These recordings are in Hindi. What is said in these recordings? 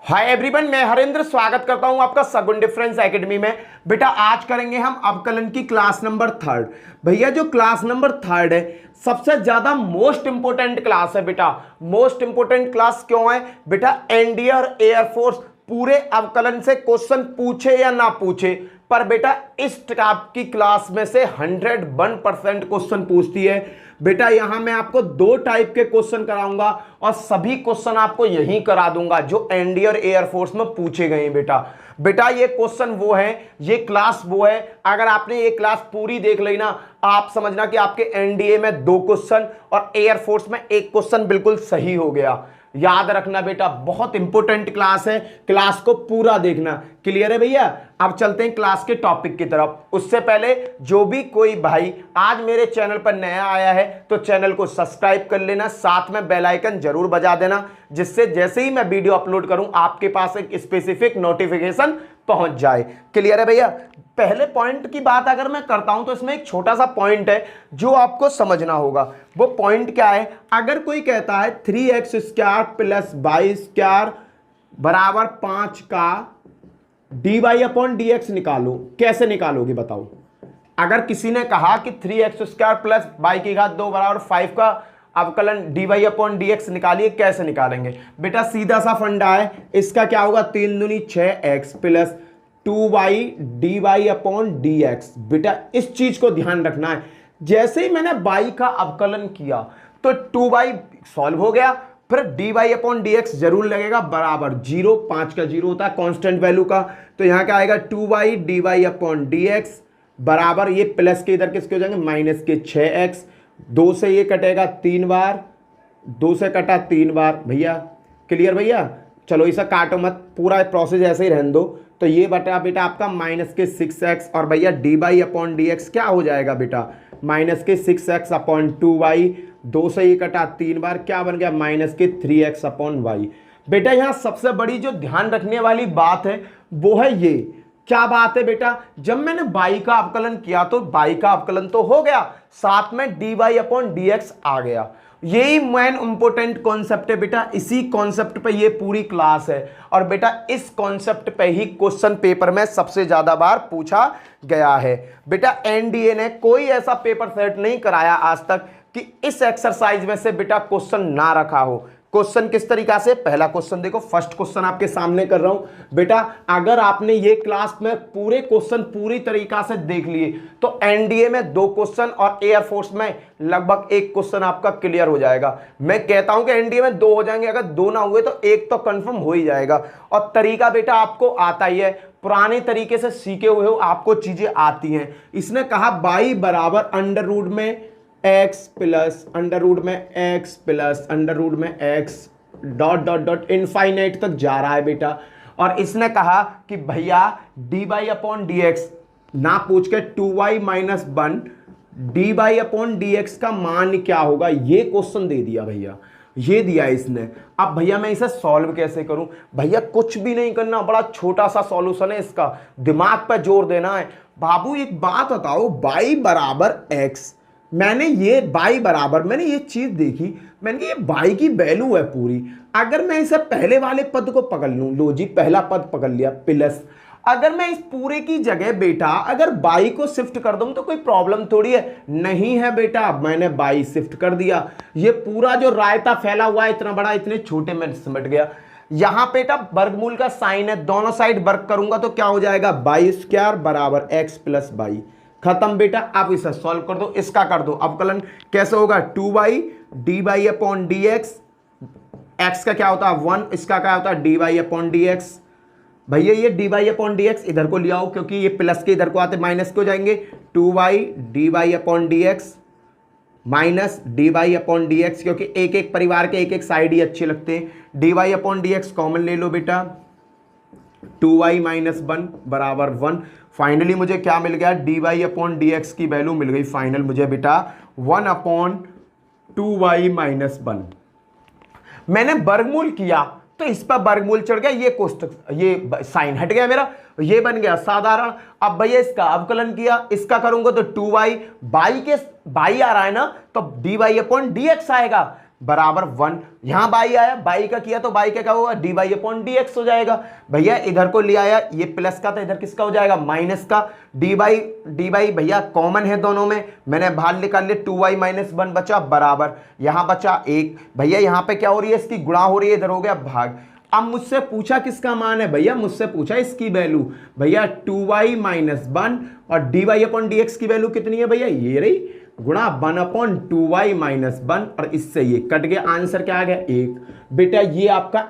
हाय एवरीवन, मैं हरेंद्र स्वागत करता हूं आपका सगुन डिफरेंस एकेडमी में। बेटा आज करेंगे हम अवकलन की क्लास नंबर थर्ड। भैया जो क्लास नंबर थर्ड है सबसे ज्यादा मोस्ट इंपोर्टेंट क्लास है। बेटा मोस्ट इंपोर्टेंट क्लास क्यों है? बेटा एनडीए और एयरफोर्स पूरे अवकलन से क्वेश्चन पूछे या ना पूछे, पर बेटा इस टाइप की क्लास में से 101% क्वेश्चन पूछती है। बेटा यहां मैं आपको दो टाइप के क्वेश्चन कराऊंगा और सभी क्वेश्चन आपको यहीं करा दूंगा जो एनडीए और एयरफोर्स में पूछे गए हैं। बेटा ये क्वेश्चन वो है, ये क्लास वो है। अगर आपने ये क्लास पूरी देख ली ना, आप समझना कि आपके एनडीए में 2 क्वेश्चन और एयरफोर्स में 1 क्वेश्चन बिल्कुल सही हो गया। याद रखना बेटा, बहुत इंपॉर्टेंट क्लास है, क्लास को पूरा देखना। क्लियर है भैया? अब चलते हैं क्लास के टॉपिक की तरफ। उससे पहले जो भी कोई भाई आज मेरे चैनल पर नया आया है तो चैनल को सब्सक्राइब कर लेना, साथ में बेल आइकन जरूर बजा देना, जिससे जैसे ही मैं वीडियो अपलोड करूं आपके पास एक स्पेसिफिक नोटिफिकेशन पहुंच जाए। क्लियर है भैया? पहले पॉइंट की बात अगर मैं करता हूं तो इसमें एक छोटा सा पॉइंट है जो आपको समझना होगा। वो पॉइंट क्या है? अगर कोई कहता है 3x² प्लस y² बराबर 5 का dy/dx निकालो, कैसे निकालोगे बताओ? अगर किसी ने कहा कि 3x² प्लस y² बराबर 5 का अवकलन dy/dx निकालिए, कैसे निकालेंगे? बेटा सीधा सा फंडा है, इसका क्या होगा? 3 दूनी 6x प्लस 2y dy/dx। बेटा इस चीज को ध्यान रखना है, जैसे ही मैंने y का अवकलन किया तो 2y सॉल्व हो गया, फिर dy/dx जरूर लगेगा बराबर 0। 5 का 0 होता है कांस्टेंट वैल्यू का, तो यहां क्या आएगा? 2y dy/dx बराबर, ये प्लस के इधर किसके हो जाएंगे? माइनस के 6x। 2 से ये कटेगा 3 बार, 2 से कटा 3 बार। भैया क्लियर भैया? चलो इसे काटो मत, पूरा प्रोसेस ऐसे ही रहने दो। तो ये बटा बेटा आपका माइनस के 6x, और भैया dy/dx क्या हो जाएगा बेटा? माइनस के 6x/2y। 2 से ये कटा 3 बार, क्या बन गया? माइनस के 3x/y। बेटा यहाँ सबसे बड़ी जो ध्यान रखने वाली बात है वो है ये। क्या बात है बेटा? जब मैंने y का अवकलन किया तो y का अवकलन तो हो गया, साथ में dy/dx आ गया। यही मेन इंपॉर्टेंट कॉन्सेप्ट है बेटा, इसी कॉन्सेप्ट पे ये पूरी क्लास है। और बेटा इस कॉन्सेप्ट पे ही क्वेश्चन पेपर में सबसे ज्यादा बार पूछा गया है। बेटा एनडीए ने कोई ऐसा पेपर सेट नहीं कराया आज तक कि इस एक्सरसाइज में से बेटा क्वेश्चन ना रखा हो। क्वेश्चन किस तरीका से? पहला क्वेश्चन देखो, फर्स्ट क्वेश्चन आपके सामने कर रहा हूं। बेटा अगर आपने ये क्लास में पूरे क्वेश्चन पूरी तरीका से देख लिए तो एनडीए में 2 क्वेश्चन और एयरफोर्स में लगभग 1 क्वेश्चन आपका क्लियर हो जाएगा। मैं कहता हूं कि एनडीए में 2 हो जाएंगे, अगर 2 ना हुए तो 1 तो कंफर्म हो ही जाएगा। और तरीका बेटा आपको आता ही है, पुराने तरीके से सीखे हुए हो, आपको चीजें आती हैं। इसने कहा y बराबर अंडर रूट में x प्लस अंडर रूट में x प्लस अंडर रूट में x dot dot dot infinite तक जा रहा है बेटा। और इसने कहा कि भैया dy/dx ना पूछ के 2y माइनस 1 dy/dx का मान क्या होगा, ये क्वेश्चन दे दिया भैया, ये दिया इसने। अब भैया मैं इसे सॉल्व कैसे करूं? भैया कुछ भी नहीं करना, बड़ा छोटा सा सॉल्यूशन है इसका, दिमाग पर जोर देना है। बाबू एक बात बताओ, y बराबर x, मैंने ये मैंने ये चीज देखी, मैंने ये y की वैल्यू है पूरी। अगर मैं इसे पहले वाले पद को पकड़ लूं, लो जी पहला पद पकड़ लिया प्लस, अगर मैं इस पूरे की जगह बेटा अगर y को शिफ्ट कर दूं तो कोई प्रॉब्लम थोड़ी है, नहीं है बेटा। मैंने y शिफ्ट कर दिया, ये पूरा जो रायता फैला हुआ है इतना बड़ा इतने छोटे में सिमट गया। यहां बेटा वर्गमूल का साइन है, दोनों साइड वर्ग करूंगा तो क्या हो जाएगा? y² बराबर x प्लस y। खत्म बेटा। अब इसे सॉल्व कर दो, इसका कर दो अवकलन। कैसे होगा? 2y dy/dx, x का क्या होता है 1, इसका क्या होता है dy/dx। भैया ये dy/dx इधर को ले आओ, क्योंकि ये प्लस के इधर को आते माइनस को जाएंगे। 2y dy/dx माइनस dy/dx, क्योंकि एक एक परिवार के एक एक साइड ही अच्छे लगते हैं। dy/dx कॉमन ले लो बेटा, 2y माइनस 1 बराबर 1। फाइनली मुझे क्या मिल गया? dy/dx की वैल्यू मिल गई फाइनल मुझे बेटा 1/2y माइनस 1। मैंने वर्गमूल किया तो इस पर वर्गमूल चढ़ गया, ये कोष्टक ये साइन हट गया मेरा, ये बन गया साधारण। अब भैया इसका अवकलन किया, इसका करूंगा तो 2y, y आ रहा है ना, तो dy/dx आएगा। बराबर 1। यहां बाई आया, बाई का किया तो बाई का क्या होगा, dy अपॉन dx हो जाएगा। भैया इधर को ले आया, ये प्लस का तो इधर किसका हो जाएगा, माइनस का। dy भैया कॉमन है दोनों में, मैंने बाहर निकाल लिया, 2y माइनस 1 बचा बराबर, यहां बचा 1। भैया यहां पे क्या हो रही है, इसकी गुणा हो रही है, इधर हो गया भाग। अब मुझसे पूछा किसका मान है, भैया मुझसे पूछा इसकी वैल्यू। भैया 2y माइनस 1 और dy अपॉन dx की वैल्यू कितनी है भैया, ये रही, गुणा 1 अपॉन 2y माइनस 1 और इससे ये कट गया, आंसर क्या आ गया 1। बेटा ये आपका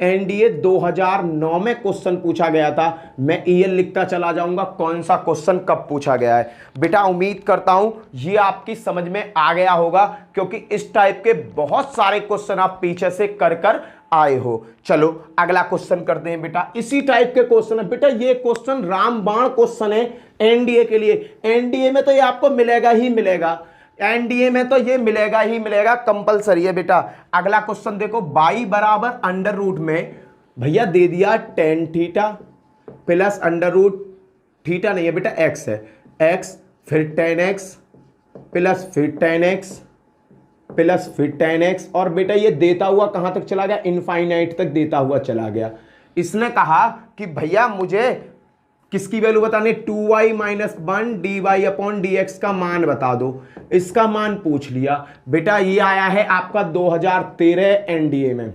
एनडीए 2009 में क्वेश्चन पूछा गया था। मैं ईयर लिखता चला जाऊंगा कौन सा क्वेश्चन कब पूछा गया है। बेटा उम्मीद करता हूं ये आपकी समझ में आ गया होगा, क्योंकि इस टाइप के बहुत सारे क्वेश्चन आप पीछे से कर कर आए हो। चलो अगला क्वेश्चन करते हैं बेटा, इसी टाइप के क्वेश्चन है बेटा। ये क्वेश्चन रामबाण क्वेश्चन है एनडीए के लिए। एनडीए में तो ये आपको मिलेगा ही मिलेगा, एनडीए में तो ये मिलेगा ही मिलेगा, कंपलसरी है बेटा। अगला क्वेश्चन देखो, बाई बराबर अंडर रूट में भैया दे दिया tan theta plus under root theta नहीं है बेटा, एक्स है, एक्स फिर टेन एक्स प्लस फिर टेन एक्स प्लस फिर टेन एक्स, और बेटा ये देता हुआ कहां तक चला गया, इनफाइनाइट तक देता हुआ चला गया। इसने कहा कि भैया मुझे किसकी वैल्यू बतानी, 2y minus 1 dy upon dx का मान बता दो। इसका मान पूछ लिया बेटा, ये आया है आपका 2013 एनडीए में।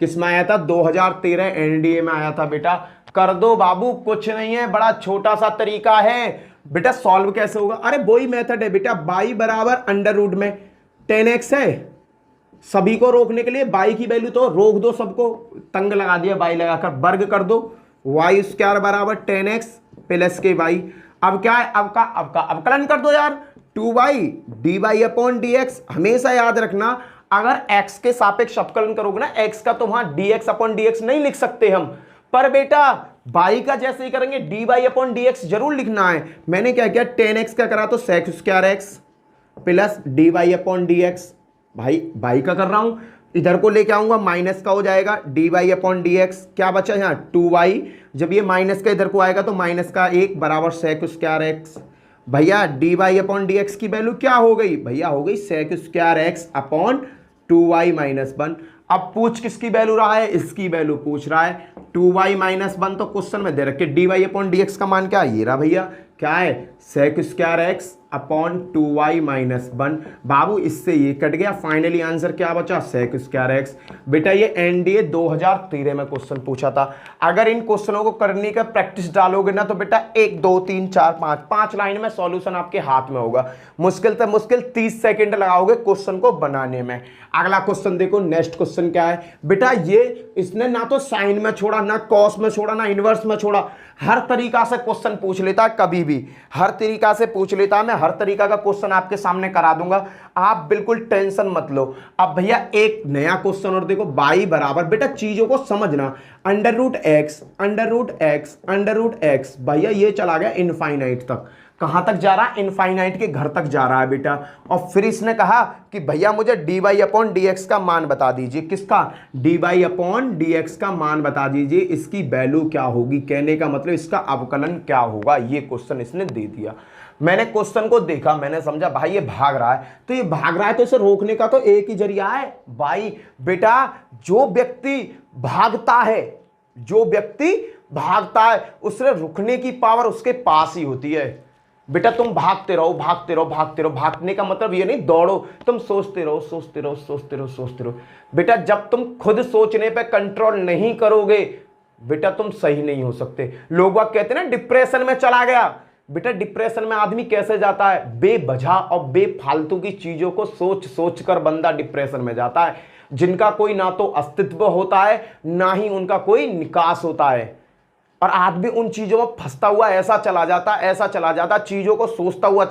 किस में आया था, 2013 एनडीए में आया था बेटा। कर दो बाबू, कुछ नहीं है, बड़ा छोटा सा तरीका है बेटा। सॉल्व कैसे होगा, अरे वही मेथड है बेटा, बाई बराबर अंडर रूट में 10x है, सभी को रोकने के लिए बाई की वैल्यू तो रोक दो, सबको तंग लगा दिया बाई लगाकर, वर्ग कर दो, वाई स्क्वायर बराबर 10x प्लस के वाई। अब क्या है, अब का अवकलन कर दो यार, 2y dy अपॉन dx। हमेशा याद रखना, अगर x के सापेक्ष अवकलन करोगे ना, x का तो वहां dx अपॉन dx नहीं लिख सकते हम, पर बेटा y का जैसे ही करेंगे dy अपॉन dx जरूर लिखना है। मैंने क्या किया, 10x का करा तो sec square x plus dy upon dx। भाई का कर रहा हूं, इधर को लेके आऊंगा, माइनस का हो जाएगा dy अपॉन dx। क्या बचा यहाँ 2y, जब ये माइनस का इधर को आएगा तो माइनस का 1 बराबर sec स्क्वायर x। भैया dy अपॉन dx की वैल्यू क्या हो गई, भैया हो गई sec square x upon 2y minus 1। अब पूछ किसकी वैल्यू रहा है, इसकी वैल्यू पूछ रहा है, 2y माइनस 1 तो क्वेश्चन में दे रखे, dy अपॉन dx का मान क्या है, ये रहा भैया, क्या है sec square x upon 2y minus 1। बाबू इससे ये कट गया, फाइनली आंसर क्या बचा, sec स्क्वायर x। बेटा ये एनडीए 2013 में क्वेश्चन पूछा था। अगर इन क्वेश्चनों को करने का प्रैक्टिस डालोगे ना तो बेटा 1 2 3 4 5 लाइन में सॉल्यूशन आपके हाथ में होगा। मुश्किल से मुश्किल 30 सेकंड लगाओगे क्वेश्चन को बनाने में। अगला क्वेश्चन देखो, नेक्स्ट क्वेश्चन क्या है बेटा, ये इसने ना तो साइन में छोड़ा, ना कॉस में छोड़ा, ना इनवर्स में छोड़ा, हर तरीका से क्वेश्चन पूछ लेता है, कभी भी हर तरीका से पूछ लेता है। मैं हर तरीका का क्वेश्चन आपके सामने करा दूंगा, आप बिल्कुल टेंशन मत लो। अब भैया एक नया क्वेश्चन और देखो, बाई बराबर, बेटा चीजों को समझना, under root x under root x under root x, भैया ये चला गया इनफाइनाइट तक। कहां तक जा रहा है, इनफाइनाइट के घर तक जा रहा है बेटा। और फिर इसने कहा कि भैया मुझे dy अपॉन dx का मान बता दीजिए। किसका, dy अपॉन dx का मान बता दीजिए, इसकी वैल्यू क्या होगी, कहने का मतलब इसका अवकलन क्या होगा। ये क्वेश्चन इसने दे दिया। मैंने क्वेश्चन को देखा, मैंने समझा भाई ये भाग रहा है, तो ये भाग रहा है तो इसे रोकने का तो एक ही जरिया है भाई। बेटा जो व्यक्ति भागता है, जो व्यक्ति भागता है, उसे रुकने की पावर उसके पास ही होती है। बेटा तुम भागते रहो भागते रहो भागते रहो, भागने का मतलब ये नहीं दौड़ो, तुम सोचते रहो सोचते रहो सोचते रहो सोचते रहो। बेटा जब तुम खुद सोचने पे कंट्रोल नहीं करोगे बेटा तुम सही नहीं हो सकते। लोग कहते हैं ना डिप्रेशन में चला गया, बेटा डिप्रेशन में आदमी कैसे जाता है, बेवजह और बेफालतू की चीजों को सोच सोच कर बंदा डिप्रेशन में जाता है, जिनका कोई ना तो अस्तित्व होता है ना ही उनका कोई निकास होता है। और आदमी उन चीजों में फंसता हुआ ऐसा चला जाता, चीजों को सोचता हुआ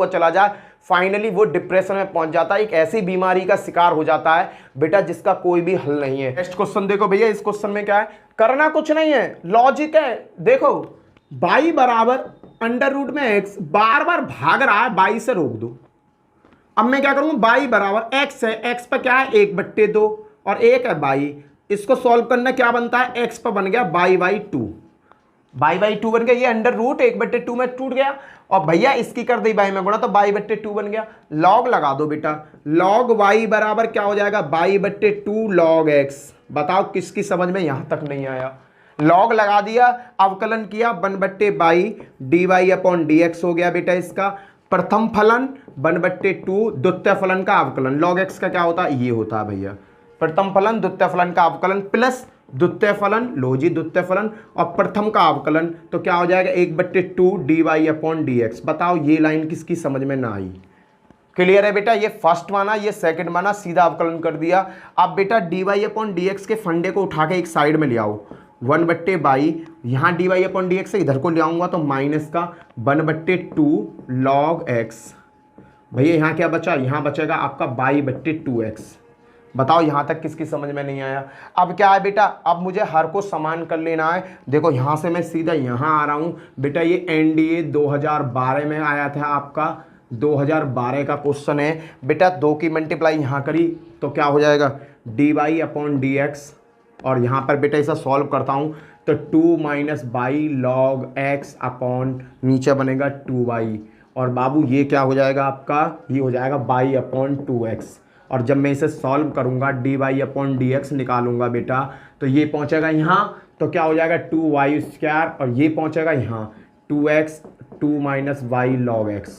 चला जाए, फाइनली वो डिप्रेशन में पहुंच जाता है, एक ऐसी बीमारी का शिकार हो जाता है बेटा जिसका कोई भी हल नहीं है। नेक्स्ट क्वेश्चन देखो भैया, इस क्वेश्चन में क्या है, करना कुछ नहीं है, लॉजिक है। देखो बाई बराबर अंडर रूट में एक्स, बार बार भाग रहा है, बाई से रोक दो। अब मैं क्या करूंगा, बाई बराबर एक्स है, एक्स पर क्या है 1/2 और 1 है बाई। इसको सॉल्व करना क्या बनता है, एक्स पर बन गया बाई बाई 2। बाई 2 बन गया, ये अंडर रूट 1/2 में टूट गया, और भैया इसकी कर दी बाई में गुणा तो बाई/2 बन गया। लॉग लगा दो बेटा, लॉग वाई बराबर क्या हो जाएगा, बाई/2 लॉग एक्स। बताओ किसकी समझ में यहां तक नहीं आया। लॉग लगा दिया, अवकलन किया, 1/बाई dy/dx हो गया बेटा इसका। प्रथम फलन 1/2 द्वितीय फलन का अवकलन, लॉग एक्स का क्या होता है, ये होता है भैया प्रथम फलन द्वितीय फलन का अवकलन प्लस द्वितीय फलन, लो जी द्वितीय फलन और प्रथम का अवकलन, तो क्या हो जाएगा 1/2 dy/dx। बताओ ये लाइन किसकी समझ में ना आई। क्लियर है बेटा, ये फर्स्ट माना, ये सेकंड माना, सीधा अवकलन कर दिया। अब बेटा dy/dx के फंडे को उठा के एक साइड में ले आओ, 1/बाई यहाँ dy/dx से इधर को ले आऊंगा तो माइनस का 1/2 लॉग एक्स। भैया यहाँ क्या बचा, यहाँ बचेगा आपका बाई/2x। बताओ यहाँ तक किसकी समझ में नहीं आया। अब क्या है बेटा, अब मुझे हर को समान कर लेना है। देखो यहाँ से मैं सीधा यहाँ आ रहा हूँ बेटा, ये एनडीए 2012 में आया था आपका, 2012 का क्वेश्चन है बेटा। 2 की मल्टीप्लाई यहाँ करी तो क्या हो जाएगा dy/dx, और यहाँ पर बेटा इसे सॉल्व करता हूँ तो 2 - बाई लॉग एक्स अपॉन नीचे बनेगा 2y, और बाबू ये क्या हो जाएगा आपका, ये हो जाएगा बाई/2x। और जब मैं इसे सॉल्व करूंगा dy/dx निकालूंगा बेटा तो ये पहुंचेगा यहाँ, तो क्या हो जाएगा 2y², और ये पहुंचेगा यहाँ 2x 2 - y log x।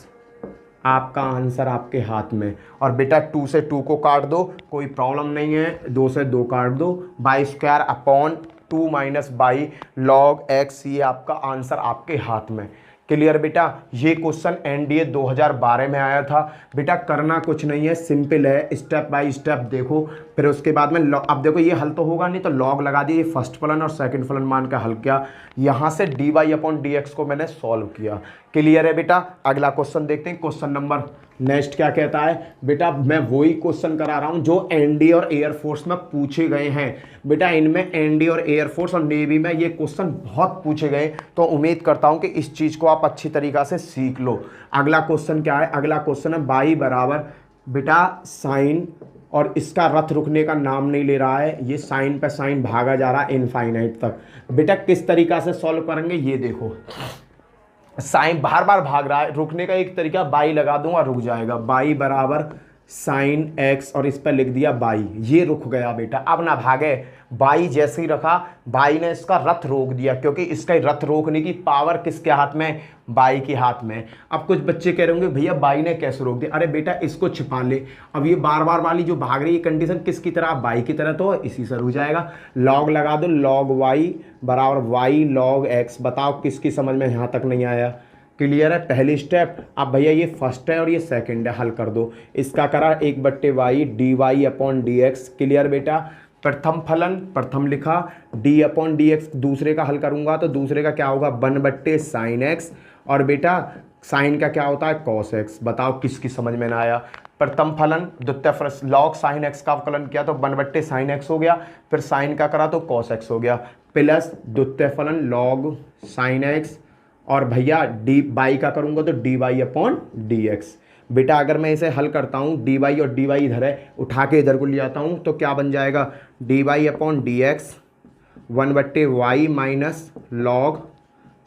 आपका आंसर आपके हाथ में। और बेटा 2 से 2 को काट दो, कोई प्रॉब्लम नहीं है, 2 से 2 काट दो, y² upon 2 - by log x, ये आपका आंसर आपके हाथ में। क्लियर बेटा, ये क्वेश्चन एनडीए 2012 में आया था बेटा। करना कुछ नहीं है, सिंपल है, स्टेप बाय स्टेप देखो, फिर उसके बाद में अब देखो ये हल तो होगा नहीं तो लॉग लगा दिए, ये फर्स्ट फलन और सेकंड फलन मान का हल किया, यहाँ से dy/dx को मैंने सॉल्व किया। क्लियर है बेटा, अगला क्वेश्चन देखते हैं। क्वेश्चन नंबर नेक्स्ट क्या कहता है बेटा, मैं वही क्वेश्चन करा रहा हूँ जो एनडीए और एयरफोर्स में पूछे गए हैं बेटा। इनमें एनडीए और एयरफोर्स और नेवी में ये क्वेश्चन बहुत पूछे गए, तो उम्मीद करता हूँ कि इस चीज़ को आप अच्छी तरीक़ा से सीख लो। अगला क्वेश्चन क्या है, अगला क्वेश्चन है बाई बराबर बेटा साइन, और इसका रथ रुकने का नाम नहीं ले रहा है, ये साइन पे साइन भागा जा रहा है इनफाइनाइट तक। बेटा किस तरीक़ा से सॉल्व करेंगे ये देखो, साइन बार बार भाग रहा है, रुकने का एक तरीका बाई लगा दूंगा रुक जाएगा, बाई बराबर साइन एक्स और इस पर लिख दिया बाई, ये रुक गया बेटा, अब ना भागे। बाई जैसे ही रखा, बाई ने इसका रथ रोक दिया, क्योंकि इसका रथ रोकने की पावर किसके हाथ में, बाई के हाथ में। अब कुछ बच्चे कह रहे होंगे भैया बाई ने कैसे रोक दिया, अरे बेटा इसको छिपा ले। अब ये बार बार वाली जो भाग रही है कंडीशन किसकी तरह, बाई की तरह, तो इसी से रुक जाएगा। लॉग लगा दो, लॉग वाई बराबर वाई लॉग एक्स। बताओ किसकी समझ में यहाँ तक नहीं आया। क्लियर है, पहली स्टेप। अब भैया ये फर्स्ट है और ये सेकंड है, हल कर दो। इसका करा 1/y dy/dx। क्लियर बेटा, प्रथम फलन प्रथम लिखा, d/dx दूसरे का हल करूंगा तो दूसरे का क्या होगा 1/sin x, और बेटा साइन का क्या होता है cos x। बताओ किसकी समझ में ना आया। प्रथम फलन द्वितीय फलन लॉग साइन एक्स का अवकलन किया तो 1/sin x हो गया, फिर साइन का करा तो cos x हो गया, प्लस द्वितीय फलन लॉग साइन एक्स, और भैया डी बाई का करूंगा तो dy/dx। बेटा अगर मैं इसे हल करता हूँ dy और dy इधर है, उठा के इधर को ले आता हूँ तो क्या बन जाएगा dy/dx 1/y minus log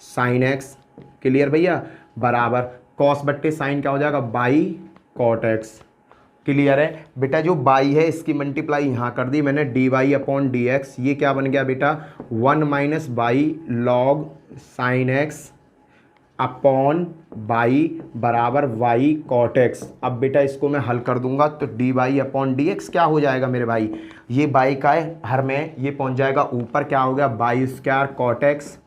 sine x. Clear भैया, बराबर cos/sin क्या हो जाएगा बाई cot x। क्लियर है बेटा, जो बाई है इसकी मल्टीप्लाई यहाँ कर दी मैंने dy/dx, ये क्या बन गया बेटा 1 - by log sine x upon by बराबर वाई कॉट एक्स। अब बेटा इसको मैं हल कर दूंगा तो dy/dx क्या हो जाएगा मेरे भाई, ये बाई का है हर में, ये पहुंच जाएगा ऊपर, क्या हो गया बाई² कॉट एक्स,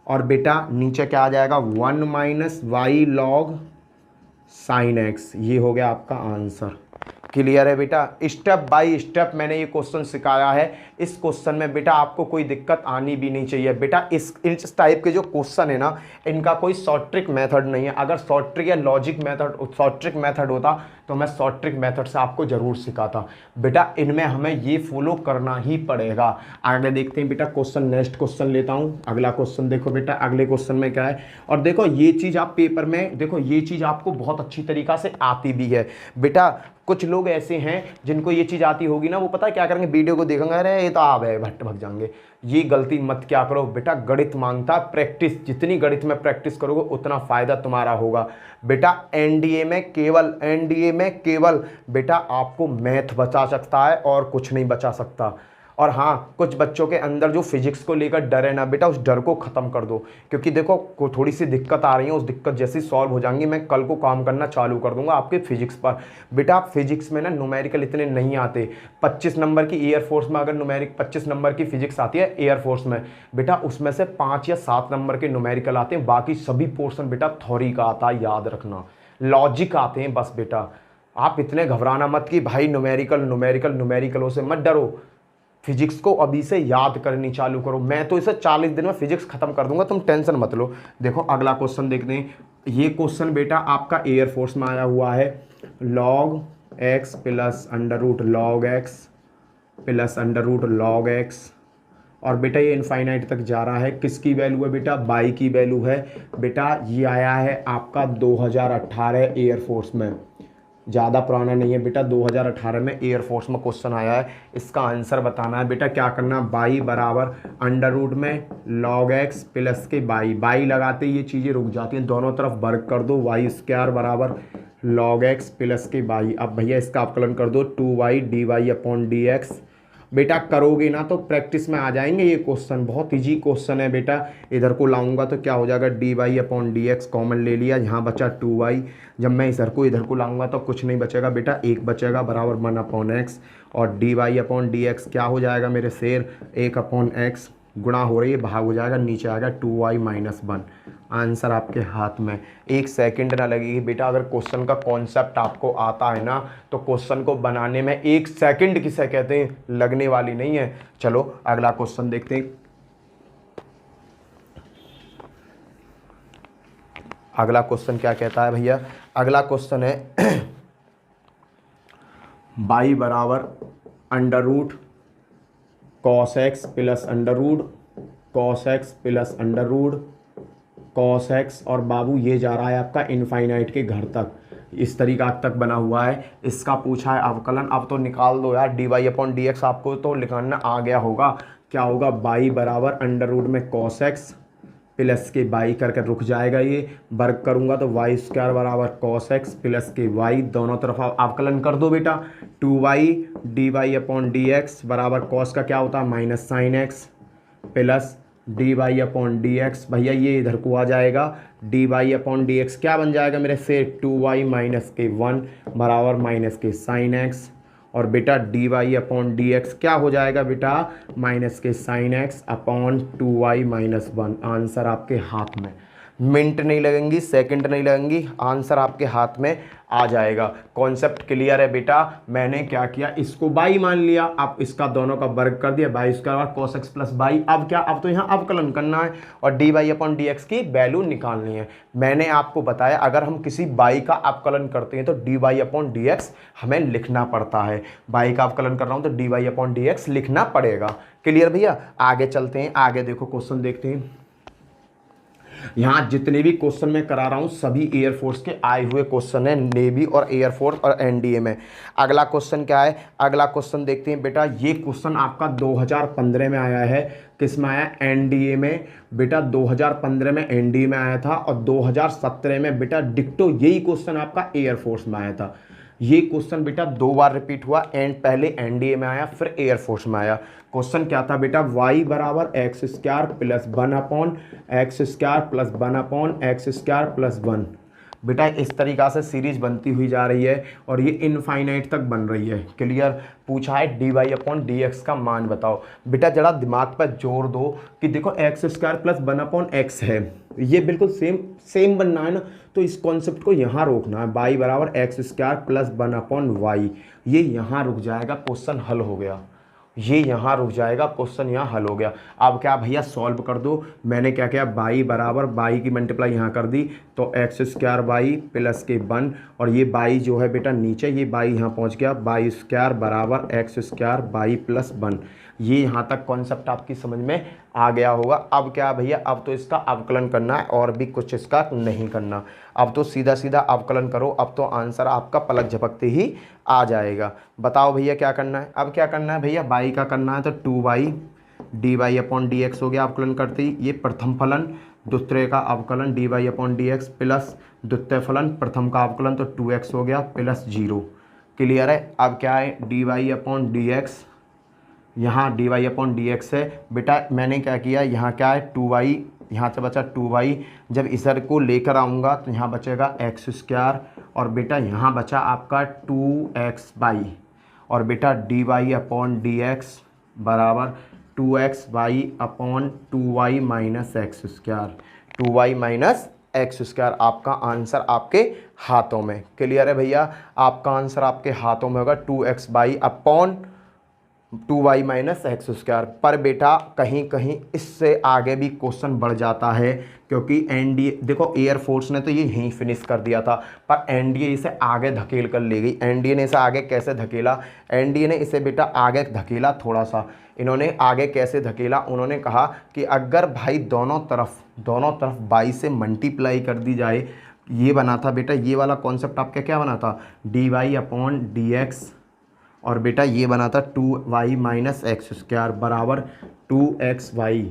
और बेटा नीचे क्या आ जाएगा 1 - वाई लॉग साइन एक्स। ये हो गया आपका आंसर। क्लियर है बेटा, स्टेप बाय स्टेप मैंने ये क्वेश्चन सिखाया है। इस क्वेश्चन में बेटा आपको कोई दिक्कत आनी भी नहीं चाहिए बेटा। इस टाइप के जो क्वेश्चन है ना, इनका कोई शॉर्ट ट्रिक मेथड नहीं है। अगर शॉर्ट ट्रिक या logic method short trick method होता तो मैं शॉर्ट ट्रिक मेथड से आपको ज़रूर सिखाता। बेटा इनमें हमें ये फॉलो करना ही पड़ेगा। आगे देखते हैं बेटा क्वेश्चन, नेक्स्ट क्वेश्चन लेता हूँ। अगला क्वेश्चन देखो बेटा, अगले क्वेश्चन में क्या है। और देखो ये चीज़ आप पेपर में देखो, ये चीज़ आपको बहुत अच्छी तरीक़ा से आती भी है बेटा। कुछ लोग ऐसे हैं जिनको ये चीज़ आती होगी ना, वो पता है क्या करेंगे, वीडियो को देखेंगे, अरे ये तो आ गए, भट्ट भग जाएंगे। ये गलती मत क्या करो बेटा, गणित मांगता प्रैक्टिस। जितनी गणित में प्रैक्टिस करोगे उतना फ़ायदा तुम्हारा होगा बेटा। एनडीए में केवल बेटा आपको मैथ बचा सकता है और कुछ नहीं बचा सकता। और हाँ, कुछ बच्चों के अंदर जो फिजिक्स को लेकर डर है ना बेटा, उस डर को ख़त्म कर दो। क्योंकि देखो को थोड़ी सी दिक्कत आ रही है, उस दिक्कत जैसी सॉल्व हो जाएंगी, मैं कल को काम करना चालू कर दूंगा आपके फिजिक्स पर। बेटा फिजिक्स में ना न्यूमेरिकल इतने नहीं आते। 25 नंबर की एयरफोर्स में अगर न्यूमेरिक 25 नंबर की फिजिक्स आती है एयरफोर्स में बेटा, उसमें से 5 या 7 नंबर के न्यूमेरिकल आते हैं। बाकी सभी पोर्सन बेटा थ्योरी का आता है, याद रखना। लॉजिक आते हैं बस बेटा। आप इतने घबराना मत कि भाई न्यूमेरिकलों से मत डरो। फिजिक्स को अभी से याद करनी चालू करो। मैं तो इसे 40 दिन में फिजिक्स खत्म कर दूंगा, तुम टेंशन मत लो। देखो अगला क्वेश्चन देखते हैं। ये क्वेश्चन बेटा आपका एयरफोर्स में आया हुआ है। log x plus under root log x plus under root log x, और बेटा ये इनफाइनाइट तक जा रहा है। किसकी वैल्यू है बेटा, बाई की वैल्यू है बेटा। ये आया है आपका 2018 एयरफोर्स में, ज़्यादा पुराना नहीं है बेटा। 2018 में एयरफोर्स में क्वेश्चन आया है। इसका आंसर बताना है बेटा। क्या करना, बाई बराबर अंडर रूट में log x प्लस के बाई लगाते ये चीज़ें रुक जाती हैं, दोनों तरफ वर्ग कर दो। वाई स्क्वायर बराबर log x प्लस के बाई। अब भैया इसका अपकलन कर दो, 2y dy/dx। बेटा करोगे ना तो प्रैक्टिस में आ जाएंगे ये क्वेश्चन, बहुत इजी क्वेश्चन है बेटा। इधर को लाऊंगा तो क्या हो जाएगा, dy/dx कॉमन ले लिया, यहाँ बचा 2y। जब मैं इधर को लाऊंगा तो कुछ नहीं बचेगा बेटा, एक बचेगा बराबर 1/x, और dy/dx क्या हो जाएगा मेरे शेर, 1/x। गुणा हो रही है, भाग हो जाएगा, नीचे आएगा 2y-1। आंसर आपके हाथ में। 1 सेकंड ना लगेगी बेटा। अगर क्वेश्चन का कॉन्सेप्ट आपको आता है ना तो क्वेश्चन को बनाने में 1 सेकंड किसे कहते हैं, लगने वाली नहीं है। चलो अगला क्वेश्चन देखते हैं। अगला क्वेश्चन क्या कहता है भैया, अगला क्वेश्चन है बाई बराबर under root cos x plus under root cos x plus under root cos x, और बाबू ये जा रहा है आपका इनफाइनाइट के घर तक, इस तरीका तक बना हुआ है। इसका पूछा है अवकलन। अब तो निकाल दो यार, dy/dx आपको तो लिखाना आ गया होगा। क्या होगा, बाई बराबर अंडर रूट में cos x प्लस के बाई करके रुक जाएगा, ये वर्ग करूंगा तो वाई स्क्वायर बराबर cos x प्लस के वाई, दोनों तरफ अवकलन कर दो बेटा। 2y dy/dx बराबर cos का क्या होता है minus sign x plus dy/dx। भैया ये इधर को आ जाएगा, dy/dx क्या बन जाएगा मेरे से, 2y माइनस के 1 बराबर माइनस के साइन x, और बेटा dy/dx क्या हो जाएगा बेटा, माइनस के sign x upon 2y-1। Answer आपके हाथ में, मिनट नहीं लगेंगी, सेकंड नहीं लगेंगी, आंसर आपके हाथ में आ जाएगा। कॉन्सेप्ट क्लियर है बेटा। मैंने क्या किया, इसको बाई मान लिया, अब इसका दोनों का वर्ग कर दिया, by square cos x plus by. अब क्या, अब तो यहाँ अवकलन करना है और dy/dx की वैल्यू निकालनी है। मैंने आपको बताया अगर हम किसी बाई का अवकलन करते हैं तो dy/dx हमें लिखना पड़ता है। बाई का अवकलन कर रहा हूँ तो dy/dx लिखना पड़ेगा। क्लियर भैया। आगे चलते हैं, आगे देखो क्वेश्चन देखते हैं। यहाँ जितने भी क्वेश्चन मैं करा रहा हूँ सभी एयरफोर्स के आए हुए क्वेश्चन है, नेवी और एयरफोर्स और एनडीए में। अगला क्वेश्चन क्या है, अगला क्वेश्चन देखते हैं बेटा। ये क्वेश्चन आपका 2015 में आया है। किस में आया, एनडीए में बेटा। 2015 में एनडीए में आया था और 2017 में बेटा डिक्टो यही क्वेश्चन आपका एयरफोर्स में आया था। ये क्वेश्चन बेटा 2 बार रिपीट हुआ, पहले एनडीए में आया फिर एयरफोर्स में आया। क्वेश्चन क्या था बेटा, y बराबर x square plus 1/x² + 1/x² + 1। बेटा इस तरीक़ा से सीरीज बनती हुई जा रही है और ये इनफाइनाइट तक बन रही है। क्लियर। पूछा है dy/dx का मान बताओ। बेटा जरा दिमाग पर जोर दो कि देखो x² + 1/x है, ये बिल्कुल सेम बनना है ना, तो इस कॉन्सेप्ट को यहाँ रोकना है। y बराबर x² + 1/y, ये यहाँ रुक जाएगा, क्वेश्चन हल हो गया। ये यहाँ रुक जाएगा, क्वेश्चन यहाँ हल हो गया। अब क्या भैया सॉल्व कर दो। मैंने क्या किया, बाई बराबर बाई की मल्टीप्लाई यहाँ कर दी, तो एक्स स्क्वायर बाई प्लस के 1, और ये बाई जो है बेटा नीचे, ये बाई यहाँ पहुँच गया, बाई स्क्वायर बराबर एक्स स्क्वायर बाई प्लस 1। ये यहाँ तक कॉन्सेप्ट आपकी समझ में आ गया होगा। अब क्या भैया, अब तो इसका अवकलन करना है और भी कुछ इसका नहीं करना। अब तो सीधा सीधा अवकलन करो, अब तो आंसर आपका पलक झपकते ही आ जाएगा। बताओ भैया क्या करना है। अब क्या करना है भैया, बाई का करना है तो 2y d Y upon D x हो गया अवकलन करते ही। ये प्रथम फलन दूसरे का अवकलन d Y upon D x plus द्वितीय फलन प्रथम का अवकलन, तो 2x हो गया प्लस 0। क्लियर है। अब क्या है, D Y upon D X, यहाँ D Y upon D X है बेटा। मैंने क्या किया, यहाँ क्या है 2y, यहाँ से बचा 2y। जब इधर को लेकर आऊँगा तो यहाँ बचेगा एक्स स्क्वायर, और बेटा यहाँ बचा आपका 2x बाई, और बेटा d Y upon D x बराबर 2x y upon 2y minus x square, 2y minus x square. आपका आंसर आपके हाथों में। क्लियर है भैया, आपका आंसर आपके हाथों में होगा 2x y upon 2y minus x square. पर बेटा कहीं कहीं इससे आगे भी क्वेश्चन बढ़ जाता है, क्योंकि एनडीए देखो एयरफोर्स ने तो ये यहीं फिनिश कर दिया था, पर एनडीए इसे आगे धकेल कर ले गई। एनडीए ने इसे आगे कैसे धकेला, एनडीए ने इसे बेटा आगे धकेला थोड़ा सा। इन्होंने आगे कैसे धकेला, उन्होंने कहा कि अगर भाई दोनों तरफ 22 से मल्टीप्लाई कर दी जाए, ये बना था बेटा, ये वाला कॉन्सेप्ट आपका क्या बना था, d Y upon D x, और बेटा ये बना था 2y माइनस एक्स स्क्वायर बराबर 2xy।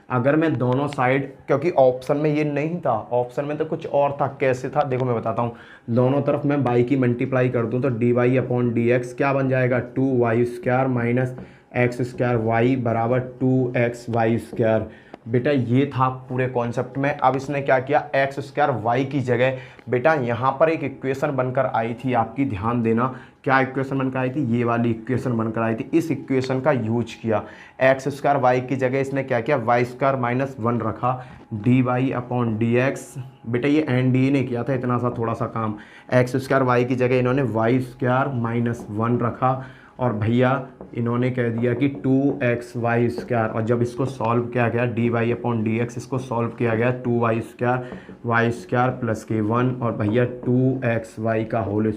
अगर मैं दोनों साइड, क्योंकि ऑप्शन में ये नहीं था, ऑप्शन में तो कुछ और था, कैसे था देखो मैं बताता हूँ। दोनों तरफ मैं y की मल्टीप्लाई कर दूँ तो d Y upon D x क्या बन जाएगा, 2y square minus x square y बराबर 2xy स्क्वायर। बेटा ये था पूरे कॉन्सेप्ट में। अब इसने क्या किया, एक्स स्क्वायर वाई की जगह बेटा यहाँ पर एक इक्वेशन बनकर आई थी आपकी, ध्यान देना। क्या इक्वेशन बनकर आई थी, ये वाली इक्वेशन बनकर आई थी। इस इक्वेशन का यूज किया, एक्स स्क्वायर वाई की जगह इसने क्या किया, वाई स्क्वायर माइनस 1 रखा, d Y upon D x. बेटा ये एन डी ने किया था इतना सा थोड़ा सा काम। एक्स स्क्वायर वाई की जगह इन्होंने वाई स्क्वायर माइनस 1 रखा, और भैया इन्होंने कह दिया कि 2xy स्क्वायर। और जब इसको सॉल्व किया गया, d Y upon D x, इसको सॉल्व किया गया 2y square Y square plus के 1, और भैया 2xy का होल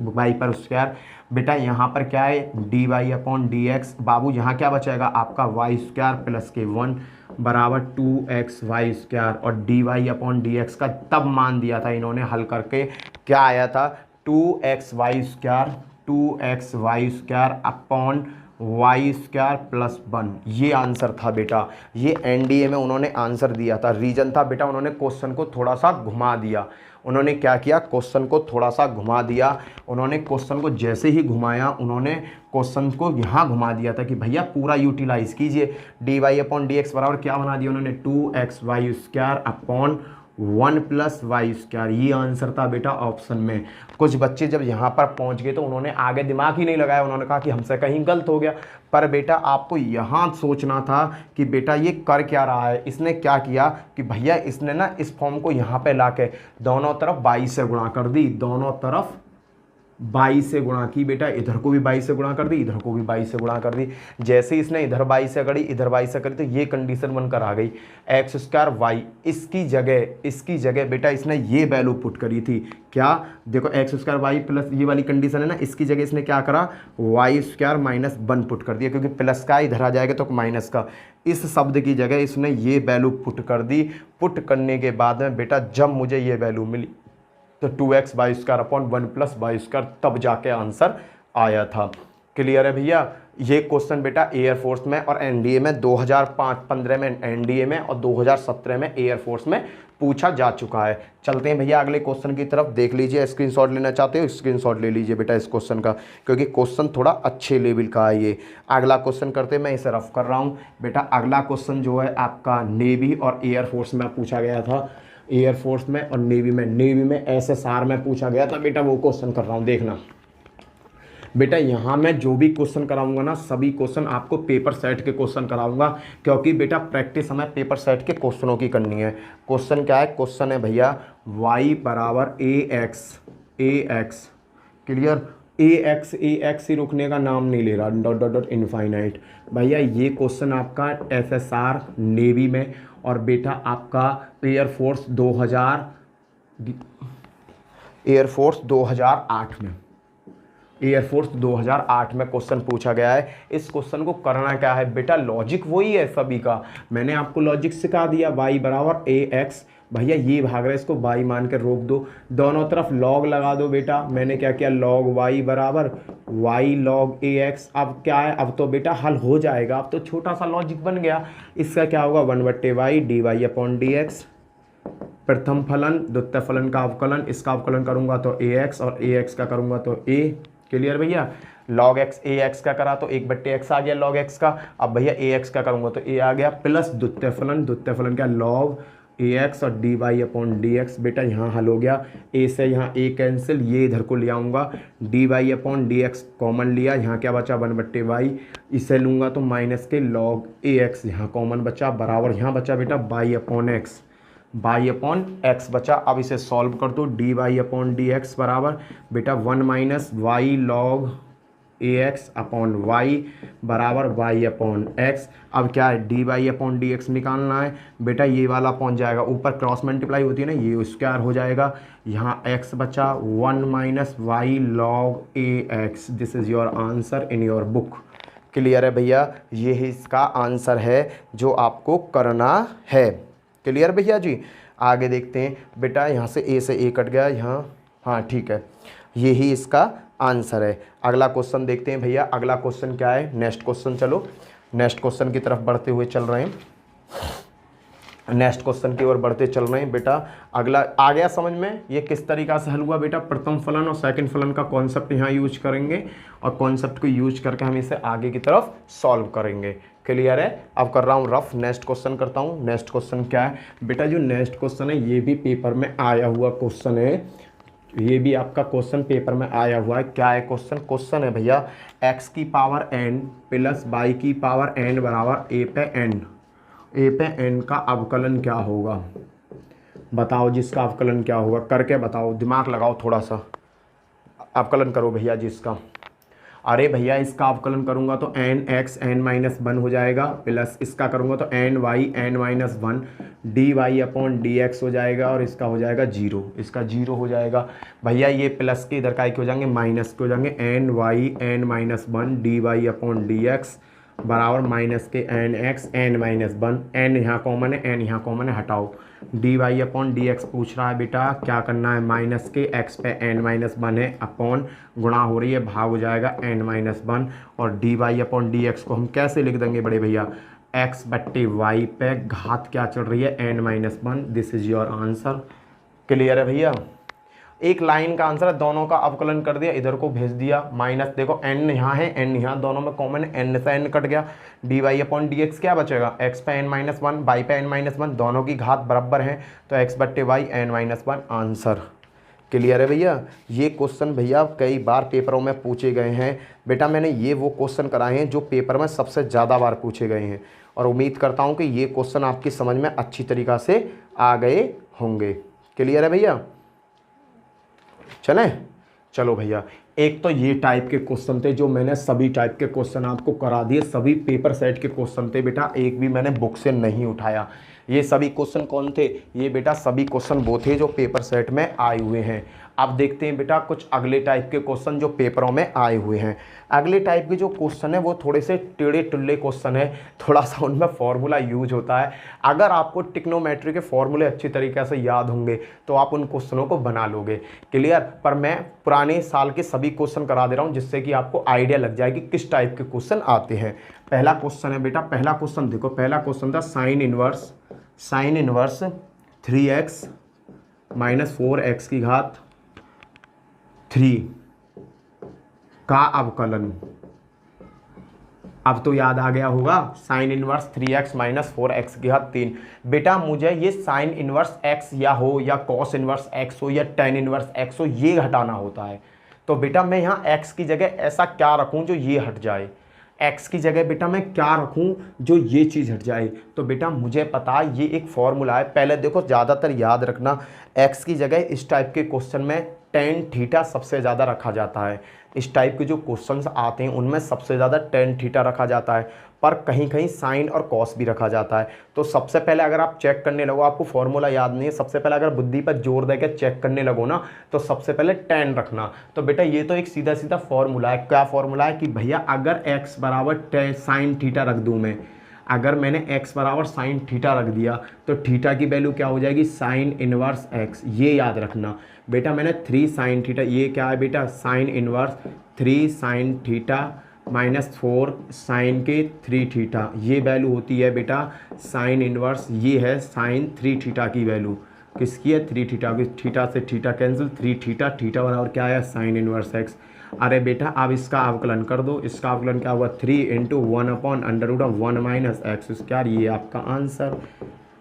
वाई पर स्क्वायर। बेटा यहाँ पर क्या है, D Y upon D X, बाबू यहाँ क्या बचेगा आपका वाई स्क्वायर प्लस के 1 बराबर 2xy स्क्वायर, और d Y upon D x का तब मान दिया था इन्होंने हल करके, क्या आया था 2xy square 2xy square upon y square plus 1। ये आंसर था बेटा, ये एनडीए में उन्होंने आंसर दिया था। रीजन था बेटा, उन्होंने क्वेश्चन को थोड़ा सा घुमा दिया। उन्होंने क्या किया, क्वेश्चन को थोड़ा सा घुमा दिया। उन्होंने क्वेश्चन को जैसे ही घुमाया, उन्होंने क्वेश्चन को यहाँ घुमा दिया था कि भैया पूरा यूटिलाइज कीजिए। D Y upon D x बराबर क्या बना दिया उन्होंने, 2xy square upon 1 plus y square. ये आंसर था बेटा ऑप्शन में। कुछ बच्चे जब यहाँ पर पहुँच गए तो उन्होंने आगे दिमाग ही नहीं लगाया, उन्होंने कहा कि हमसे कहीं गलत हो गया। पर बेटा आपको यहाँ सोचना था कि बेटा ये कर क्या रहा है। इसने क्या किया कि भैया इसने ना इस फॉर्म को यहाँ पे लाके दोनों तरफ 22 से गुणा कर दी, दोनों तरफ 22 से गुणा की। बेटा इधर को भी 22 से गुणा कर दी, इधर को भी 22 से गुणा कर दी। जैसे इसने इधर 22 से करी, इधर 22 से करी, तो ये कंडीशन बनकर आ गई, एक्स स्क्वायर वाई। इसकी जगह बेटा इसने ये वैल्यू पुट करी थी, क्या देखो एक्स स्क्वायर वाई प्लस ये वाली कंडीशन है ना, इसकी जगह इसने क्या करा, वाई स्क्वायर माइनस 1 पुट कर दिया, क्योंकि प्लस का इधर आ जाएगा तो माइनस का। इस शब्द की जगह इसने ये वैल्यू पुट कर दी। पुट करने के बाद में बेटा जब मुझे ये वैल्यू मिली तो 2xy square upon 1 plus y square, तब जाके आंसर आया था। क्लियर है भैया। ये क्वेश्चन बेटा एयरफोर्स में और एनडीए में 2005-15 में एनडीए में और 2017 में एयरफोर्स में पूछा जा चुका है। चलते हैं भैया अगले क्वेश्चन की तरफ, देख लीजिए। स्क्रीनशॉट लेना चाहते हो स्क्रीनशॉट ले लीजिए बेटा इस क्वेश्चन का, क्योंकि क्वेश्चन थोड़ा अच्छे लेवल का है। ये अगला क्वेश्चन करते हैं, मैं इसे रफ कर रहा हूँ बेटा। अगला क्वेश्चन जो है आपका नेवी और एयरफोर्स में पूछा गया था, एयरफोर्स में और नेवी में एसएसआर में पूछा गया था बेटा, वो क्वेश्चन कर रहा हूँ। देखना बेटा यहाँ मैं जो भी क्वेश्चन कराऊंगा ना, सभी क्वेश्चन आपको पेपर सेट के क्वेश्चन कराऊंगा, क्योंकि बेटा प्रैक्टिस हमें पेपर सेट के क्वेश्चनों की करनी है। क्वेश्चन क्या है, क्वेश्चन है भैया y बराबर ए एक्स। क्लियर। ए एक्स ही रुकने का नाम नहीं ले रहा, डॉट डॉट डॉट इनफाइनाइट। भैया ये क्वेश्चन आपका SSR नेवी में और बेटा आपका एयरफोर्स 2008 में, एयरफोर्स 2008 में क्वेश्चन पूछा गया है। इस क्वेश्चन को करना क्या है बेटा, लॉजिक वही है सभी का, मैंने आपको लॉजिक सिखा दिया। y बराबर AX, भैया ये भाग रहा है, इसको y मान के रोक दो, दोनों तरफ log लगा दो बेटा। मैंने क्या किया, log y बराबर y log AX। अब क्या है, अब तो बेटा हल हो जाएगा, अब तो छोटा सा लॉजिक बन गया। इसका क्या होगा, 1/y dy/dx, प्रथम फलन द्वितीय फलन का अवकलन, इसका अवकलन करूंगा तो AX और AX का करूंगा तो A। क्लियर भैया, log x AX का करा तो 1/x आ गया log x का। अब भैया AX का करूंगा तो A आ गया, प्लस द्वितीय फलन क्या, log AX और dy/dx। बेटा यहाँ हल हो गया, A से यहाँ A कैंसिल, ये इधर को ले आऊँगा, dy/dx कॉमन लिया, यहाँ क्या बचा 1/y, इसे लूँगा तो माइनस के log AX, यहाँ कॉमन बचा, बराबर यहाँ बचा बेटा y/x बचा। अब इसे सॉल्व कर दो, dy/dx बराबर बेटा 1 - y log AX/y बराबर y/x। अब क्या है, dy/dx निकालना है बेटा, ये वाला पहुंच जाएगा ऊपर, क्रॉस मल्टीप्लाई होती है ना, ये स्क्वायर हो जाएगा, यहाँ x बचा 1 - y log AX। This is your answer in your book. Clear है भैया, ये ही इसका आंसर है जो आपको करना है। क्लियर भैया जी, आगे देखते हैं बेटा, यहाँ से A से A कट गया यहाँ, हाँ ठीक है, ये ही इसका आंसर है। अगला क्वेश्चन देखते हैं भैया, अगला क्वेश्चन क्या है, नेक्स्ट क्वेश्चन, चलो नेक्स्ट क्वेश्चन की तरफ बढ़ते हुए चल रहे हैं, नेक्स्ट क्वेश्चन की ओर बढ़ते चल रहे हैं बेटा। अगला आ गया समझ में, ये किस तरीका से हल हुआ बेटा, प्रथम फलन और सेकंड फलन का कॉन्सेप्ट यहाँ यूज करेंगे और कॉन्सेप्ट को यूज करके हम इसे आगे की तरफ सॉल्व करेंगे। क्लियर है, अब कर रहा हूँ रफ, नेक्स्ट क्वेश्चन करता हूँ। नेक्स्ट क्वेश्चन क्या है बेटा, जो नेक्स्ट क्वेश्चन है ये भी पेपर में आया हुआ क्वेश्चन है, ये भी आपका क्वेश्चन पेपर में आया हुआ है। क्या है क्वेश्चन, क्वेश्चन है भैया x की पावर n प्लस y की पावर n बराबर a पे n का अवकलन क्या होगा, बताओ जिसका अवकलन क्या होगा, करके बताओ, दिमाग लगाओ थोड़ा सा, अवकलन करो भैया जी इसका। अरे भैया इसका अवकलन करूंगा तो nx n-1 हो जाएगा, प्लस इसका करूंगा तो ny n-1 dy/dx हो जाएगा, और इसका हो जाएगा 0, इसका 0 हो जाएगा। भैया ये प्लस के इधर का हो जाएंगे, माइनस के हो जाएंगे, ny n-1 dy/dx बराबर माइनस के nx n-1, n यहाँ कॉमन है, n यहाँ कॉमन है, हटाओ, dy/dx पूछ रहा है बेटा, क्या करना है, माइनस के x पे n-1 है, अपॉन गुणा हो रही है, भाग हो जाएगा n-1, और dy/dx को हम कैसे लिख देंगे बड़े भैया, x/y पे घात क्या चल रही है n-1। This is your answer. Clear है भैया, एक लाइन का आंसर है, दोनों का अवकलन कर दिया, इधर को भेज दिया, माइनस देखो n यहाँ है, n यहाँ, दोनों में कॉमन है, n से n कट गया, dy/dx क्या बचेगा, x पे n-1 y पे n-1, दोनों की घात बराबर है तो x/y n-1 आंसर। क्लियर है भैया, ये क्वेश्चन भैया कई बार पेपरों में पूछे गए हैं बेटा, मैंने ये वो क्वेश्चन कराए हैं जो पेपर में सबसे ज़्यादा बार पूछे गए हैं, और उम्मीद करता हूँ कि ये क्वेश्चन आपकी समझ में अच्छी तरीक़ा से आ गए होंगे। क्लियर है भैया, चलें, चलो भैया, एक तो ये टाइप के क्वेश्चन थे जो मैंने सभी टाइप के क्वेश्चन आपको करा दिए, सभी पेपर सेट के क्वेश्चन थे बेटा, एक भी मैंने बुक से नहीं उठाया। ये सभी क्वेश्चन कौन थे, ये बेटा सभी क्वेश्चन वो थे जो पेपर सेट में आए हुए हैं। अब देखते हैं बेटा कुछ अगले टाइप के क्वेश्चन जो पेपरों में आए हुए हैं। अगले टाइप के जो क्वेश्चन है वो थोड़े से टेढ़े टुल्ले क्वेश्चन है, थोड़ा सा उनमें फॉर्मूला यूज होता है। अगर आपको टिक्नोमेट्री के फॉर्मूले अच्छी तरीके से याद होंगे तो आप उन क्वेश्चनों को बना लोगे। क्लियर, पर मैं पुराने साल के सभी क्वेश्चन करा दे रहा हूँ जिससे कि आपको आइडिया लग जाए कि किस टाइप के क्वेश्चन आते हैं। पहला क्वेश्चन है बेटा, पहला क्वेश्चन देखो, पहला क्वेश्चन था साइन इनवर्स 3x - 4x की घात 3 का अवकलन। अब तो याद आ गया होगा, साइन इनवर्स 3x - 4x की घात 3। बेटा मुझे ये साइन इनवर्स x या हो या कॉस इनवर्स x हो या टेन इनवर्स x हो, ये घटाना होता है। तो बेटा मैं यहाँ x की जगह ऐसा क्या रखूँ जो ये हट जाए, x की जगह बेटा मैं क्या रखूं जो ये चीज़ हट जाए। तो बेटा मुझे पता ये एक फॉर्मूला है, पहले देखो ज़्यादातर याद रखना, x की जगह इस टाइप के क्वेश्चन में टेन थीटा सबसे ज़्यादा रखा जाता है। इस टाइप के जो क्वेश्चंस आते हैं उनमें सबसे ज़्यादा टेन थीटा रखा जाता है, पर कहीं कहीं साइन और कॉस भी रखा जाता है। तो सबसे पहले अगर आप चेक करने लगो, आपको फॉर्मूला याद नहीं है, सबसे पहले अगर बुद्धि पर जोर देकर चेक करने लगो ना, तो सबसे पहले टेन रखना। तो बेटा ये तो एक सीधा सीधा फॉर्मूला है। क्या फॉर्मूला है कि भैया अगर x बराबर साइन थीटा रख दूँ मैं, अगर मैंने x बराबर साइन थीटा रख दिया तो थीटा की वैल्यू क्या हो जाएगी, साइन इनवर्स x। ये याद रखना बेटा, मैंने 3 साइन थीटा, ये क्या है बेटा, sine inverse 3 sine theta minus 4 sine के 3 थीटा, ये वैल्यू होती है बेटा साइन इनवर्स, ये है साइन 3 थीटा की वैल्यू। किसकी है, 3 थीटा की। थीटा से थीटा कैंसिल, 3 थीटा, थीटा बराबर क्या है, साइन इनवर्स x। अरे बेटा अब इसका अवकलन कर दो, इसका अवकलन क्या हुआ, 3 इंटू 1/√1 माइनस एक्स स्क्वायर, ये आपका आंसर।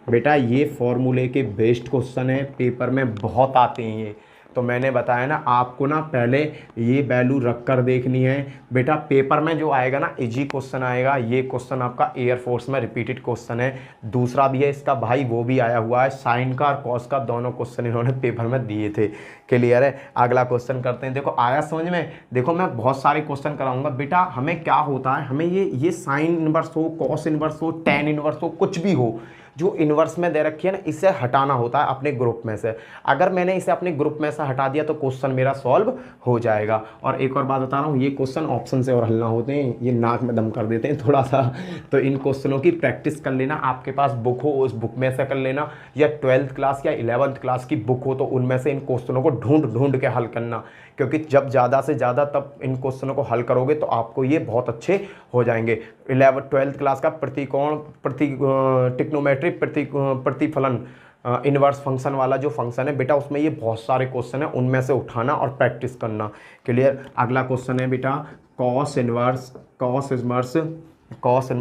बेटा ये फॉर्मूले के बेस्ड क्वेश्चन है, पेपर में बहुत आते हैं ये। तो मैंने बताया ना आपको ना, पहले ये वैल्यू रख कर देखनी है। बेटा पेपर में जो आएगा ना इजी क्वेश्चन आएगा, ये क्वेश्चन आपका एयरफोर्स में रिपीटेड क्वेश्चन है। दूसरा भी है इसका भाई, वो भी आया हुआ है, साइन का और कॉस का दोनों क्वेश्चन इन्होंने पेपर में दिए थे। क्लियर है, अगला क्वेश्चन करते हैं। देखो आया समझ में, देखो मैं बहुत सारे क्वेश्चन कराऊंगा बेटा। हमें क्या होता है, हमें ये साइन इनवर्स हो, कॉस इनवर्स हो, टेन इनवर्स हो, कुछ भी हो, जो इन्वर्स में दे रखी है ना, इसे हटाना होता है अपने ग्रुप में से। अगर मैंने इसे अपने ग्रुप में से हटा दिया तो क्वेश्चन मेरा सॉल्व हो जाएगा। और एक और बात बता रहा हूँ, ये क्वेश्चन ऑप्शन से और हल ना होते हैं, ये नाक में दम कर देते हैं थोड़ा सा। तो इन क्वेश्चनों की प्रैक्टिस कर लेना, आपके पास बुक हो उस बुक में से कर लेना, या 12th क्लास या 11th क्लास की बुक हो तो उनमें से इन क्वेश्चनों को ढूंढ ढूंढ के हल करना, क्योंकि जब ज़्यादा से ज़्यादा तब इन क्वेश्चनों को हल करोगे तो आपको ये बहुत अच्छे हो जाएंगे। 12th क्लास का प्रतिकोण ट्रिग्नोमेट्री प्रतिफलन इनवर्स फंक्शन वाला जो फंक्शन है बेटा, उसमें ये बहुत सारे क्वेश्चन है, उनमें से उठाना और प्रैक्टिस करना। क्लियर। अगला क्वेश्चन है बेटा कॉस इनवर्स,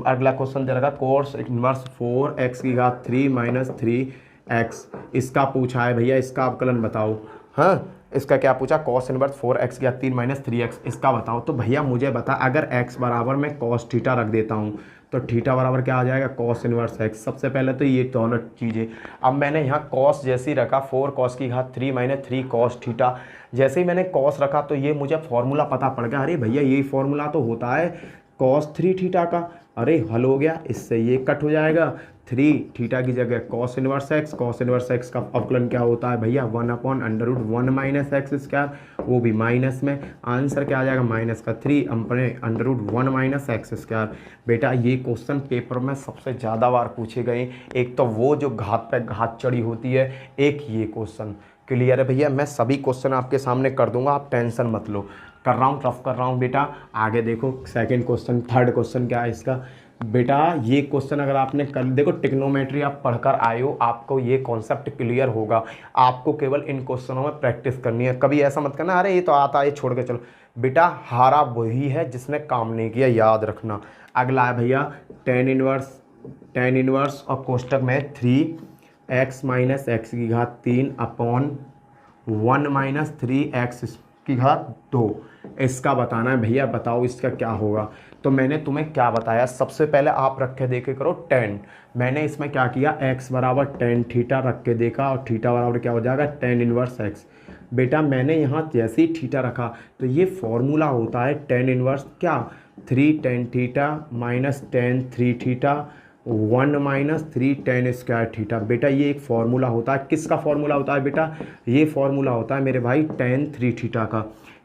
अगला क्वेश्चन दे रखा cos inverse 4x³ minus 3x, इसका पूछा है भैया, इसका अवकलन बताओ। हाँ इसका क्या पूछा, cos inverse 4x³ minus 3x, इसका बताओ। तो भैया मुझे बता, अगर x बराबर मैं कॉस थीटा रख देता हूँ तो थीटा बराबर क्या आ जाएगा, कॉस इनवर्स x। सबसे पहले तो ये दोनों चीज़ें, अब मैंने यहाँ कॉस जैसे ही रखा 4cos³ माइनस 3 cos थीटा, जैसे ही मैंने कॉस रखा तो ये मुझे फॉर्मूला पता पड़ गया। अरे भैया यही फॉर्मूला तो होता है cos 3 थीटा का। अरे हल हो गया, इससे ये कट हो जाएगा, 3 थीटा की जगह cos इनवर्स x का अवकलन क्या होता है भैया, 1/√1 माइनस एक्स स्क्वायर, वो भी माइनस में। आंसर क्या आ जाएगा, माइनस का 3 √1 माइनस एक्स स्क्वायर। बेटा ये क्वेश्चन पेपर में सबसे ज़्यादा बार पूछे गए, एक तो वो जो घात पे घात चढ़ी होती है, एक ये क्वेश्चन। क्लियर है भैया, मैं सभी क्वेश्चन आपके सामने कर दूंगा, आप टेंशन मत लो। कर रहा हूँ, टफ कर रहा हूँ बेटा। आगे देखो सेकंड क्वेश्चन, थर्ड क्वेश्चन क्या है इसका बेटा, ये क्वेश्चन अगर आपने कर, देखो ट्रिग्नोमेट्री आप पढ़कर आए हो, आपको ये कॉन्सेप्ट क्लियर होगा। आपको केवल इन क्वेश्चनों में प्रैक्टिस करनी है। कभी ऐसा मत करना अरे ये तो आता है ये छोड़ के चलो। बेटा हारा वही है जिसने काम नहीं किया, याद रखना। अगला है भैया टेन इनवर्स और कोष्टक में 3x minus x³ 3/1 minus 3x²। इसका बताना है भैया, बताओ इसका क्या होगा। तो मैंने तुम्हें क्या बताया, सबसे पहले आप रख के देखे करो tan। मैंने इसमें क्या किया, x बराबर tan थीटा रख के देखा और थीटा बराबर क्या हो जाएगा, tan इनवर्स x। बेटा मैंने यहाँ जैसे ही थीटा रखा तो ये फॉर्मूला होता है tan इनवर्स क्या, 3 tan theta minus tan 3 theta 1 minus 3 tan square theta. बेटा ये एक फॉर्मूला होता है, किसका फॉर्मूला होता है बेटा, ये फॉर्मूला होता है मेरे भाई tan 3 थीटा का।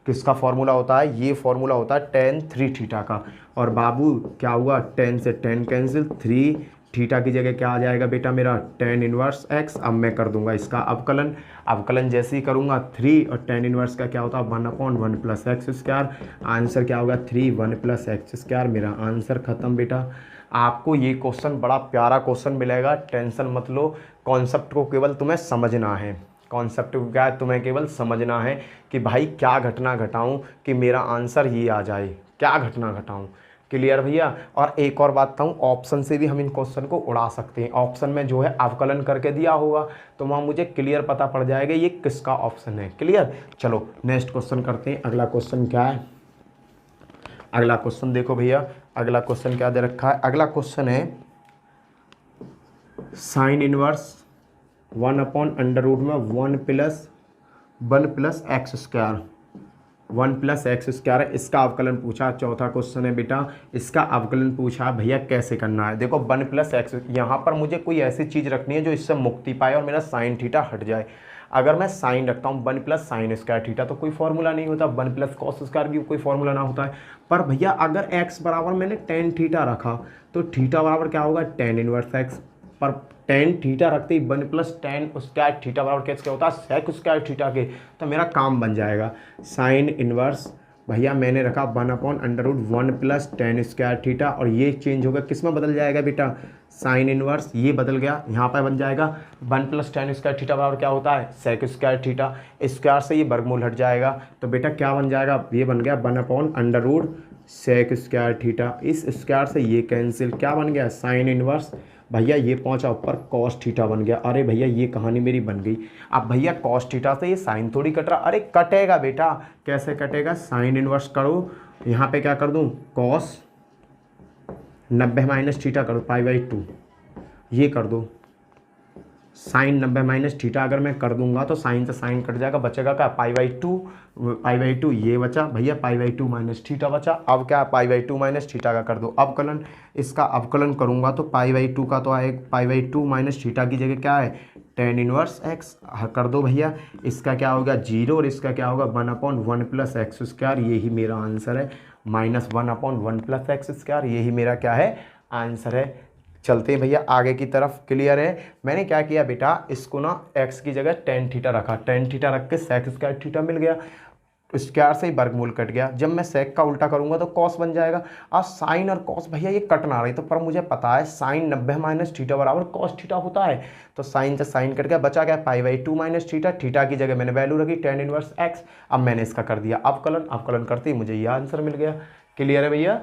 किसका फॉर्मूला होता है, ये फॉर्मूला होता है tan 3 थीटा का। और बाबू क्या हुआ, tan से tan कैंसिल, 3 थीटा की जगह क्या आ जाएगा बेटा मेरा, tan इनवर्स x। अब मैं कर दूंगा इसका अवकलन जैसे ही करूंगा 3 और tan इनवर्स का क्या होता है 1/1 प्लस एक्स स्क्वायर। आंसर क्या होगा 3 1 प्लस एक्स स्क्वायर, मेरा आंसर खत्म। बेटा आपको ये क्वेश्चन बड़ा प्यारा क्वेश्चन मिलेगा, टेंशन मत लो। कॉन्सेप्ट को केवल तुम्हें समझना है, कॉन्सेप्ट को क्या है तुम्हें केवल समझना है कि भाई क्या घटना घटाऊं कि मेरा आंसर ये आ जाए, क्या घटना घटाऊं। क्लियर भैया। और एक और बात बताऊं, ऑप्शन से भी हम इन क्वेश्चन को उड़ा सकते हैं। ऑप्शन में जो है अवकलन करके दिया होगा तो वहाँ मुझे क्लियर पता पड़ जाएगा ये किसका ऑप्शन है। क्लियर। चलो नेक्स्ट क्वेश्चन करते हैं। अगला क्वेश्चन क्या है, अगला क्वेश्चन देखो भैया, अगला क्वेश्चन क्या दे रखा है। अगला क्वेश्चन है sine inverse 1/√1 plus one plus x square, one plus x square है, इसका अवकलन पूछा। चौथा क्वेश्चन है बेटा, इसका अवकलन पूछा भैया कैसे करना है। देखो वन प्लस एक्स, यहाँ पर मुझे कोई ऐसी चीज़ रखनी है जो इससे मुक्ति पाए और मेरा साइन थीटा हट जाए। अगर मैं साइन रखता हूँ one plus sine square theta तो कोई फॉर्मूला नहीं होता, वन प्लस कॉस स्क्वायर भी कोई फॉर्मूला ना होता है। पर भैया अगर एक्स बराबर मैंने टेन थीटा रखा तो थीटा बराबर क्या होगा, टेन इनवर्स एक्स। पर टेन थीटा रखते ही one plus tan square theta बराबर क्या होता है, सेक स्क्वायर थीटा के। तो मेरा काम बन जाएगा साइन इनवर्स, भैया मैंने रखा one upon under root one plus tan square theta, और ये चेंज होगा किस में बदल जाएगा बेटा, साइन इनवर्स, ये बदल गया यहाँ पर बन जाएगा one plus tan square theta बराबर क्या होता है, सेक स्क्वायर थीटा। स्क्वायर से ये वर्गमूल हट जाएगा तो बेटा क्या बन जाएगा, ये बन गया one upon under root sec square theta. इस स्क्वायर से ये कैंसिल, क्या बन गया, साइन इनवर्स, भैया ये पहुंचा ऊपर कॉस थीटा बन गया। अरे भैया ये कहानी मेरी बन गई। अब भैया कॉस थीटा से ये साइन थोड़ी कट रहा, अरे कटेगा बेटा, कैसे कटेगा, साइन इनवर्स करो, यहाँ पे क्या कर दूँ, कॉस 90 माइनस थीटा कर दो पाई बाई 2, ये कर दो साइन 90 माइनस थीटा। अगर मैं कर दूंगा तो साइन से साइन कट जाएगा, बचेगा क्या, पाई बाई 2, पाई बाई 2 ये बचा भैया, पाई बाई 2 माइनस थीटा बचा। अब क्या, पाई बाई 2 माइनस थीटा का कर दो अवकलन। इसका अवकलन करूंगा तो पाई बाई 2 का तो आएगा, पाई बाई 2 माइनस थीटा की जगह क्या है, टेन इनवर्स एक्स कर दो भैया। इसका क्या होगा, जीरो, और इसका क्या होगा, one upon one plus x square, यही मेरा आंसर है, minus one upon one plus x square, यही मेरा क्या है, आंसर है। चलते हैं भैया आगे की तरफ, क्लियर है। मैंने क्या किया बेटा, इसको ना x की जगह टेन थीटा रखा, टेन थीटा रख के सेक स्क्वायर थीटा मिल गया, स्क्वायर से ही वर्गमूल कट गया। जब मैं सेक का उल्टा करूंगा तो कॉस बन जाएगा। अब साइन और कॉस भैया ये कट ना रही, तो पर मुझे पता है साइन 90 माइनस थीटा बराबर कॉस थीटा होता है, तो साइन से साइन कट गया, बचा गया pi by 2 minus theta, theta की जगह मैंने वैल्यू रखी टेन इनवर्स एक्स। अब मैंने इसका कर दिया अवकलन, अवकलन करते ही मुझे ये आंसर मिल गया। क्लियर है भैया।